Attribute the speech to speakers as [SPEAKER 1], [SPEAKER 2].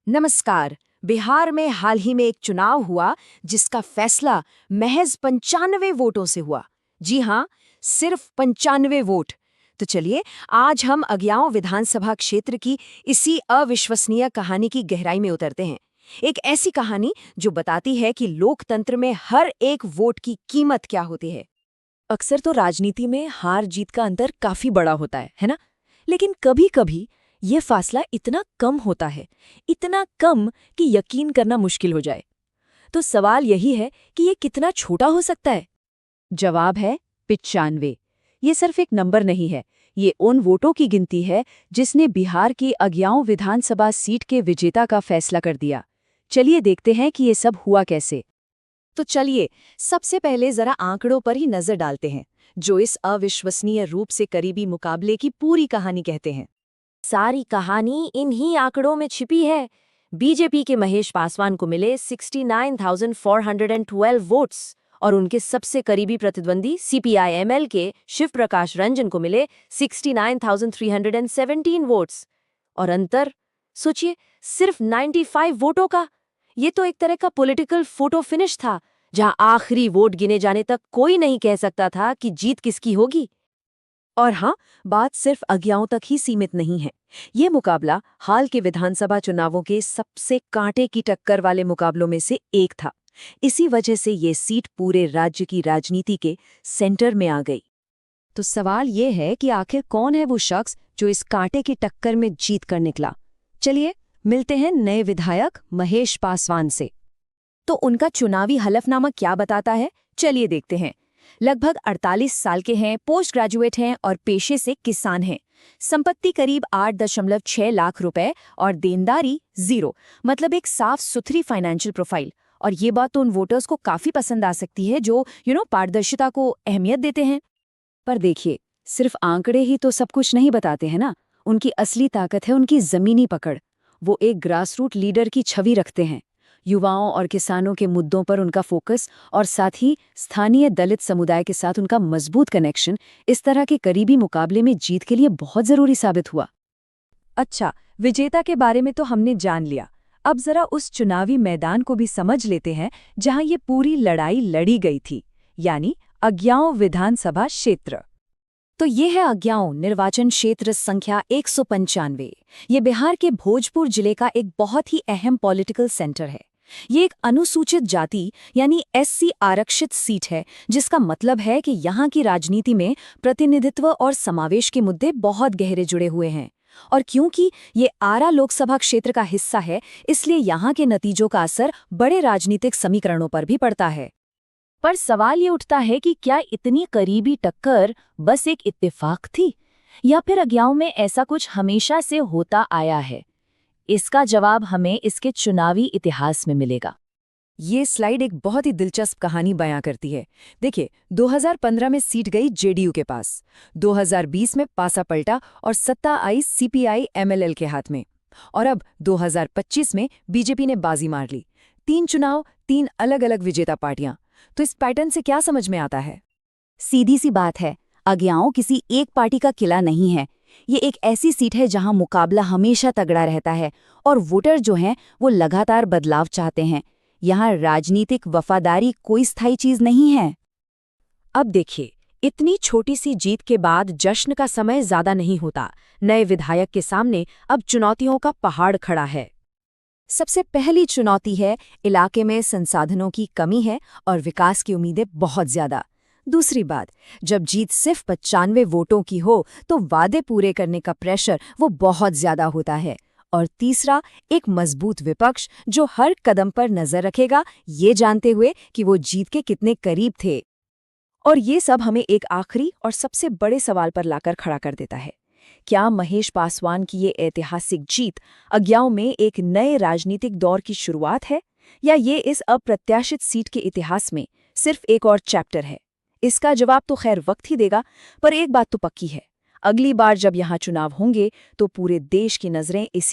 [SPEAKER 1] नमस्कार। बिहार में हाल ही में एक चुनाव हुआ जिसका फैसला महज 95 वोटों से हुआ। जी हाँ, सिर्फ 95 वोट। तो चलिए आज हम अगियाओं विधानसभा क्षेत्र की इसी अविश्वसनीय कहानी की गहराई में उतरते हैं। एक ऐसी कहानी जो बताती है कि लोकतंत्र में हर एक वोट की कीमत क्या होती है।
[SPEAKER 2] अक्सर तो राजनीति में हार जीत का अंतर काफी बड़ा होता है ना? लेकिन कभी-कभी ये फासला इतना कम होता है, इतना कम कि यकीन करना मुश्किल हो जाए। तो सवाल यही है कि ये कितना छोटा हो सकता है? जवाब है 95। ये सिर्फ एक नंबर नहीं है, ये उन वोटों की गिनती है जिसने बिहार की अगियाओं विधानसभा सीट के विजेता का फैसला कर दिया। चलिए देखते हैं कि ये सब हुआ कैसे।
[SPEAKER 1] तो चलिए सबसे पहले जरा आंकड़ों पर ही नजर डालते हैं, जो इस अविश्वसनीय रूप से करीबी मुकाबले की पूरी कहानी कहते हैं।
[SPEAKER 2] सारी कहानी इन्हीं आंकड़ों में छिपी है। बीजेपी के महेश पासवान को मिले 69,412 वोट्स और उनके सबसे करीबी प्रतिद्वंदी सीपीआई-एमएल के शिव प्रकाश रंजन को मिले 69,317 वोट्स। और अंतर सोचिए, सिर्फ 95 वोटों का। ये तो एक तरह का पॉलिटिकल फोटो फिनिश था, जहां आखिरी वोट गिने जाने तक कोई नहीं कह सकता था कि जीत किसकी होगी।
[SPEAKER 1] और हाँ, बात सिर्फ अगियाओं तक ही सीमित नहीं है। ये मुकाबला हाल के विधानसभा चुनावों के सबसे कांटे की टक्कर वाले मुकाबलों में से एक था। इसी वजह से ये सीट पूरे राज्य की राजनीति के सेंटर में आ गई।
[SPEAKER 2] तो सवाल ये है कि आखिर कौन है वो शख्स जो इस कांटे की टक्कर में जीत कर निकला। चलिए मिलते हैं नए विधायक महेश पासवान से।
[SPEAKER 1] तो उनका चुनावी हलफनामा क्या बताता है, चलिए देखते हैं। लगभग 48 साल के हैं, पोस्ट ग्रेजुएट हैं और पेशे से किसान हैं। संपत्ति करीब 8.6 लाख रुपए और देनदारी 0, मतलब एक साफ सुथरी फाइनेंशियल प्रोफाइल। और ये बात तो उन वोटर्स को काफी पसंद आ सकती है जो पारदर्शिता को अहमियत देते हैं।
[SPEAKER 2] पर देखिए, सिर्फ आंकड़े ही तो सब कुछ नहीं बताते हैं ना। उनकी असली ताकत है उनकी जमीनी पकड़। वो एक ग्रासरूट लीडर की छवि रखते हैं। युवाओं और किसानों के मुद्दों पर उनका फोकस और साथ ही स्थानीय दलित समुदाय के साथ उनका मजबूत कनेक्शन इस तरह के करीबी मुकाबले में जीत के लिए बहुत जरूरी साबित हुआ। अच्छा, विजेता के बारे में तो हमने जान लिया। अब जरा उस चुनावी मैदान को भी समझ लेते हैं जहां ये पूरी लड़ाई लड़ी गई थी, यानी अगियाओं विधानसभा क्षेत्र।
[SPEAKER 1] तो ये है अगियाओं निर्वाचन क्षेत्र संख्या 195। ये बिहार के भोजपुर जिले का एक बहुत ही अहम पॉलिटिकल सेंटर है। ये एक अनुसूचित जाति यानी एससी आरक्षित सीट है, जिसका मतलब है कि यहाँ की राजनीति में प्रतिनिधित्व और समावेश के मुद्दे बहुत गहरे जुड़े हुए हैं। और क्योंकि ये आरा लोकसभा क्षेत्र का हिस्सा है, इसलिए यहाँ के नतीजों का असर बड़े राजनीतिक समीकरणों पर भी पड़ता है।
[SPEAKER 2] पर सवाल ये उठता है कि क्या इतनी करीबी टक्कर बस एक इत्तेफाक थी, या फिर अगियाओं में ऐसा कुछ हमेशा से होता आया है? इसका जवाब हमें इसके चुनावी इतिहास में मिलेगा।
[SPEAKER 1] ये स्लाइड एक बहुत ही दिलचस्प कहानी बयां करती है। देखिए, 2015 में सीट गई जेडीयू के पास, 2020 में पासा पलटा और सत्ता आई सीपीआई-एमएल के हाथ में, और अब 2025 में बीजेपी ने बाजी मार ली। 3 चुनाव, 3 अलग-अलग विजेता पार्टियां। तो इस पैटर्न से क्या समझ में आता है?
[SPEAKER 2] सीधी सी बात है, अगियाओं किसी एक पार्टी का किला नहीं है। ये एक ऐसी सीट है जहां मुकाबला हमेशा तगड़ा रहता है और वोटर जो हैं वो लगातार बदलाव चाहते हैं। यहाँ राजनीतिक वफादारी कोई स्थायी चीज नहीं है। अब देखिए, इतनी छोटी सी जीत के बाद जश्न का समय ज्यादा नहीं होता। नए विधायक के सामने अब चुनौतियों का पहाड़ खड़ा है।
[SPEAKER 1] सबसे पहली चुनौती है, इलाके में संसाधनों की कमी है और विकास की उम्मीदें बहुत ज्यादा। दूसरी बात, जब जीत सिर्फ 95 वोटों की हो तो वादे पूरे करने का प्रेशर वो बहुत ज्यादा होता है। और तीसरा, एक मजबूत विपक्ष जो हर कदम पर नजर रखेगा, ये जानते हुए कि वो जीत के कितने करीब थे। और ये सब हमें एक आखिरी और सबसे बड़े सवाल पर लाकर खड़ा कर देता है। क्या महेश पासवान की ये ऐतिहासिक जीत अगियाओं में एक नए राजनीतिक दौर की शुरुआत है, या ये इस अप्रत्याशित सीट के इतिहास में सिर्फ एक और चैप्टर है? इसका जवाब तो खैर वक्त ही देगा, पर एक बात तो पक्की है, अगली बार जब यहाँ चुनाव होंगे तो पूरे देश की नजरें इसी